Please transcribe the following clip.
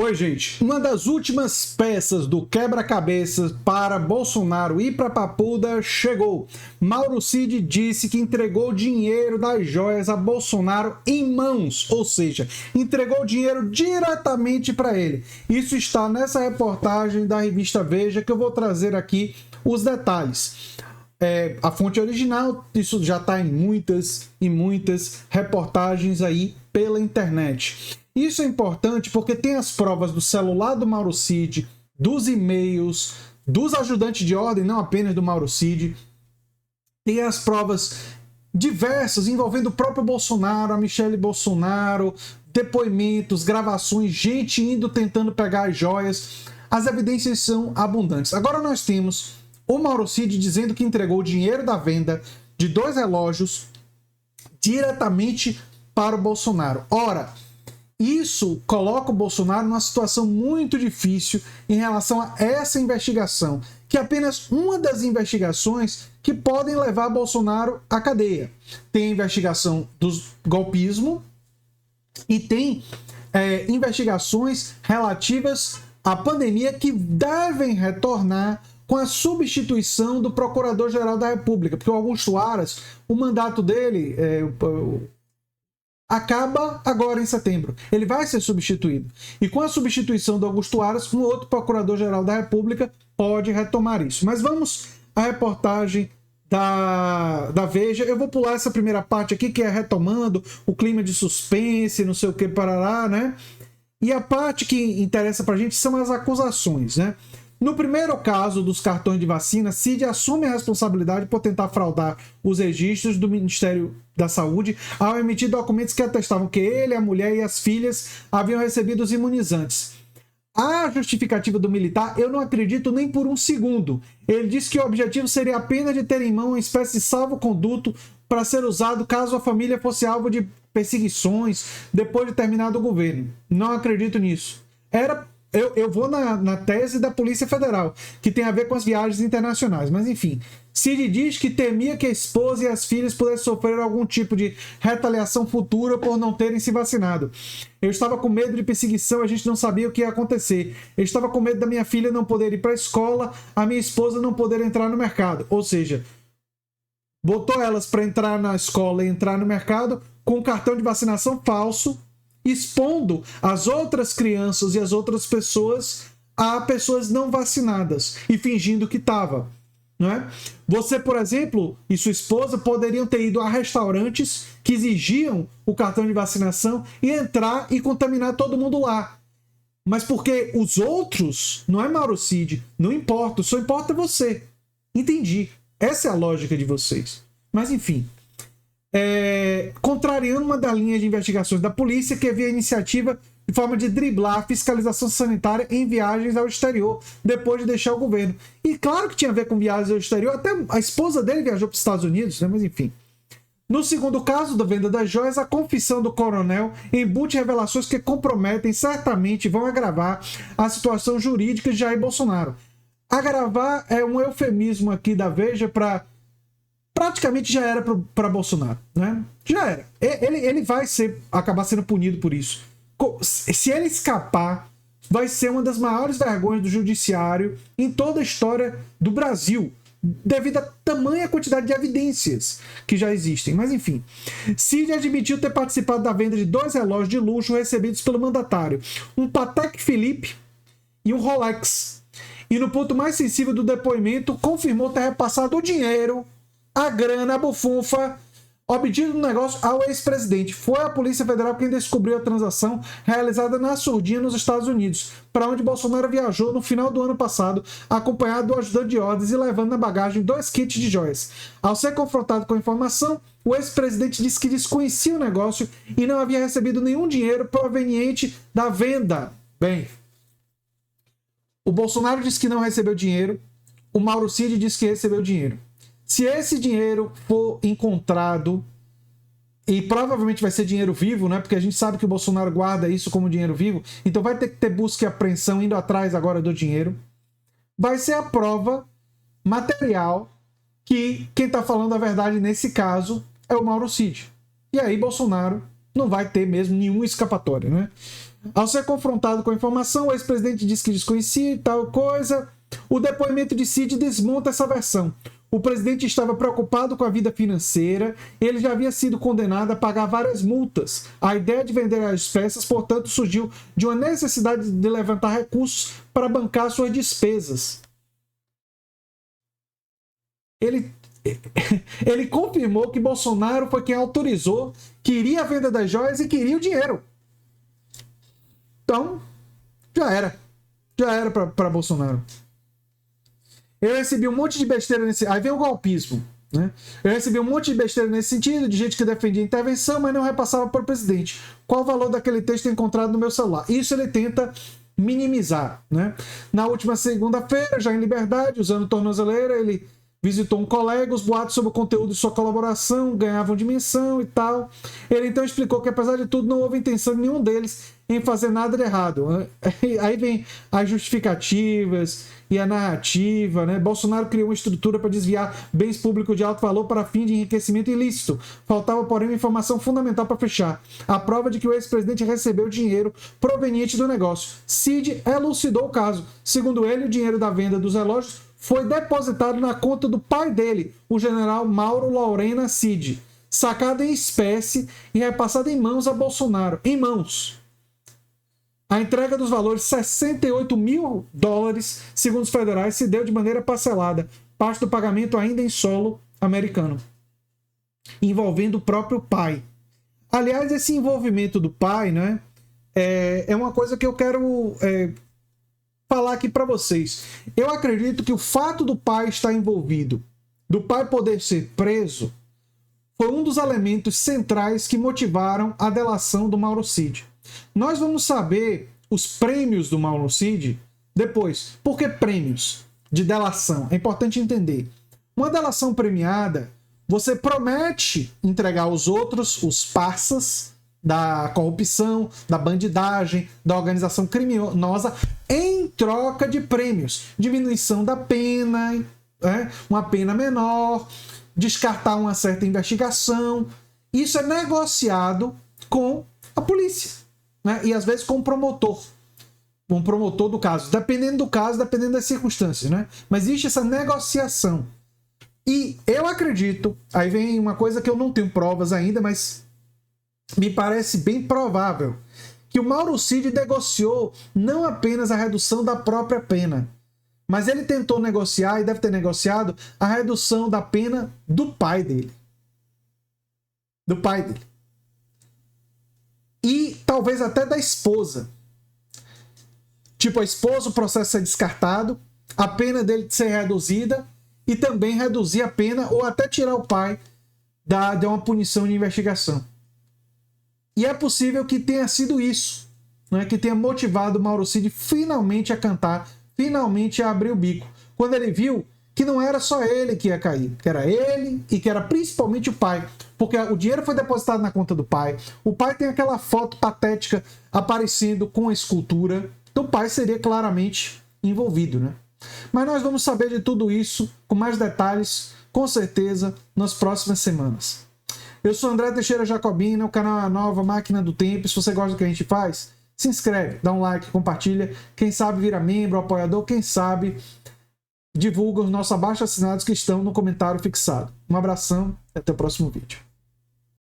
Oi, gente. Uma das últimas peças do quebra-cabeças para Bolsonaro ir para a Papuda chegou. Mauro Cid disse que entregou dinheiro das joias a Bolsonaro em mãos, ou seja, entregou dinheiro diretamente para ele. Isso está nessa reportagem da revista Veja que eu vou trazer aqui os detalhes. A fonte original, isso já está em muitas reportagens aí pela internet. Isso é importante porque tem as provas do celular do Mauro Cid, dos e-mails, dos ajudantes de ordem, não apenas do Mauro Cid. Tem as provas diversas envolvendo o próprio Bolsonaro, a Michelle Bolsonaro, depoimentos, gravações, gente indo tentando pegar as joias. As evidências são abundantes. Agora nós temos o Mauro Cid dizendo que entregou o dinheiro da venda de 2 relógios diretamente para o Bolsonaro. Ora, isso coloca o Bolsonaro numa situação muito difícil em relação a essa investigação, que é apenas uma das investigações que podem levar Bolsonaro à cadeia. Tem a investigação do golpismo e tem investigações relativas à pandemia que devem retornar com a substituição do Procurador-Geral da República, porque o Augusto Aras, o mandato dele acaba agora em setembro. Ele vai ser substituído. E com a substituição do Augusto Aras, um outro Procurador-Geral da República pode retomar isso. Mas vamos à reportagem da Veja. Eu vou pular essa primeira parte aqui, que é retomando o clima de suspense, não sei o que, parará, né? E a parte que interessa pra gente são as acusações, né? No primeiro caso dos cartões de vacina, Cid assume a responsabilidade por tentar fraudar os registros do Ministério da Saúde ao emitir documentos que atestavam que ele, a mulher e as filhas haviam recebido os imunizantes. A justificativa do militar, eu não acredito nem por um segundo. Ele disse que o objetivo seria apenas de ter em mão uma espécie de salvo-conduto para ser usado caso a família fosse alvo de perseguições depois de terminado o governo. Não acredito nisso. Eu vou na tese da Polícia Federal, que tem a ver com as viagens internacionais. Mas, enfim, Cid diz que temia que a esposa e as filhas pudessem sofrer algum tipo de retaliação futura por não terem se vacinado. Eu estava com medo de perseguição, a gente não sabia o que ia acontecer. Eu estava com medo da minha filha não poder ir para a escola, a minha esposa não poder entrar no mercado. Ou seja, botou elas para entrar na escola e entrar no mercado com um cartão de vacinação falso, expondo as outras crianças e as outras pessoas a pessoas não vacinadas e fingindo que estava, não é? Você, por exemplo, e sua esposa poderiam ter ido a restaurantes que exigiam o cartão de vacinação e entrar e contaminar todo mundo lá. Mas porque os outros, não é Mauro Cid, não importa, só importa você. Entendi. Essa é a lógica de vocês. Mas enfim, contrariando uma das linhas de investigações da polícia que havia iniciativa de forma de driblar a fiscalização sanitária em viagens ao exterior depois de deixar o governo. E claro que tinha a ver com viagens ao exterior, até a esposa dele viajou para os Estados Unidos, né? Mas enfim. No segundo caso da venda das joias, a confissão do coronel embute revelações que comprometem, certamente vão agravar a situação jurídica de Jair Bolsonaro. Agravar é um eufemismo aqui da Veja para praticamente já era para Bolsonaro, né? Já era. Ele vai acabar sendo punido por isso. Se ele escapar, vai ser uma das maiores vergonhas do judiciário em toda a história do Brasil, devido à tamanha quantidade de evidências que já existem. Mas enfim, Cid admitiu ter participado da venda de 2 relógios de luxo recebidos pelo mandatário, um Patek Philippe e um Rolex. E no ponto mais sensível do depoimento, confirmou ter repassado o dinheiro, a grana, a bufunfa, obtido no negócio ao ex-presidente. Foi a Polícia Federal quem descobriu a transação realizada na surdina nos Estados Unidos, para onde Bolsonaro viajou no final do ano passado, acompanhado do ajudante de ordens e levando na bagagem 2 kits de joias. Ao ser confrontado com a informação, o ex-presidente disse que desconhecia o negócio e não havia recebido nenhum dinheiro proveniente da venda. Bem, o Bolsonaro disse que não recebeu dinheiro, o Mauro Cid disse que recebeu dinheiro. Se esse dinheiro for encontrado, e provavelmente vai ser dinheiro vivo, né? Porque a gente sabe que o Bolsonaro guarda isso como dinheiro vivo, então vai ter que ter busca e apreensão indo atrás agora do dinheiro. Vai ser a prova material que quem está falando a verdade nesse caso é o Mauro Cid. E aí Bolsonaro não vai ter mesmo nenhuma escapatória, né? Ao ser confrontado com a informação, o ex-presidente disse que desconhecia e tal coisa. O depoimento de Cid desmonta essa versão. O presidente estava preocupado com a vida financeira, ele já havia sido condenado a pagar várias multas. A ideia de vender as peças, portanto, surgiu de uma necessidade de levantar recursos para bancar suas despesas. Ele confirmou que Bolsonaro foi quem autorizou, queria a venda das joias e queria o dinheiro. Então, já era para Bolsonaro. Eu recebi um monte de besteira nesse... Aí vem o golpismo, né? Eu recebi um monte de besteira nesse sentido, de gente que defendia intervenção, mas não repassava para o presidente. Qual o valor daquele texto encontrado no meu celular? Isso ele tenta minimizar, né? Na última segunda-feira, já em liberdade, usando tornozeleira, ele visitou um colega, os boatos sobre o conteúdo de sua colaboração ganhavam dimensão e tal. Ele então explicou que, apesar de tudo, não houve intenção de nenhum deles em fazer nada de errado. Aí vem as justificativas e a narrativa, né? Bolsonaro criou uma estrutura para desviar bens públicos de alto valor para fim de enriquecimento ilícito. Faltava, porém, uma informação fundamental para fechar. A prova de que o ex-presidente recebeu dinheiro proveniente do negócio. Cid elucidou o caso. Segundo ele, o dinheiro da venda dos relógios foi depositado na conta do pai dele, o general Mauro Lorena Cid, sacado em espécie e repassado em mãos a Bolsonaro. Em mãos. A entrega dos valores, $68 mil, segundo os federais, se deu de maneira parcelada, parte do pagamento ainda em solo americano, envolvendo o próprio pai. Aliás, esse envolvimento do pai, né, é uma coisa que eu quero falar aqui para vocês. Eu acredito que o fato do pai estar envolvido, do pai poder ser preso, foi um dos elementos centrais que motivaram a delação do Mauro Cid. Nós vamos saber os prêmios do Mauro Cid depois. Por que prêmios de delação? É importante entender. Uma delação premiada, você promete entregar aos outros, os parças da corrupção, da bandidagem, da organização criminosa, em troca de prêmios. Diminuição da pena, uma pena menor, descartar uma certa investigação. Isso é negociado com a polícia. Né? E às vezes com um promotor do caso, dependendo das circunstâncias, né? Mas existe essa negociação. E eu acredito, aí vem uma coisa que eu não tenho provas ainda, mas me parece bem provável, que o Mauro Cid negociou não apenas a redução da própria pena, mas ele tentou negociar, e deve ter negociado, a redução da pena do pai dele. Do pai dele. E talvez até da esposa. Tipo, a esposa, o processo ser descartado, a pena dele ser reduzida e também reduzir a pena ou até tirar o pai de uma punição de investigação. E é possível que tenha sido isso, né, que tenha motivado o Mauro Cid finalmente a cantar, finalmente a abrir o bico. Quando ele viu que não era só ele que ia cair, que era ele e que era principalmente o pai. Porque o dinheiro foi depositado na conta do pai. O pai tem aquela foto patética aparecendo com a escultura. Então o pai seria claramente envolvido, né? Mas nós vamos saber de tudo isso com mais detalhes, com certeza, nas próximas semanas. Eu sou André Teixeira Jacobina, o canal é a Nova Máquina do Tempo. Se você gosta do que a gente faz, se inscreve, dá um like, compartilha. Quem sabe vira membro, apoiador, quem sabe divulga os nossos abaixo-assinados que estão no comentário fixado. Um abração e até o próximo vídeo.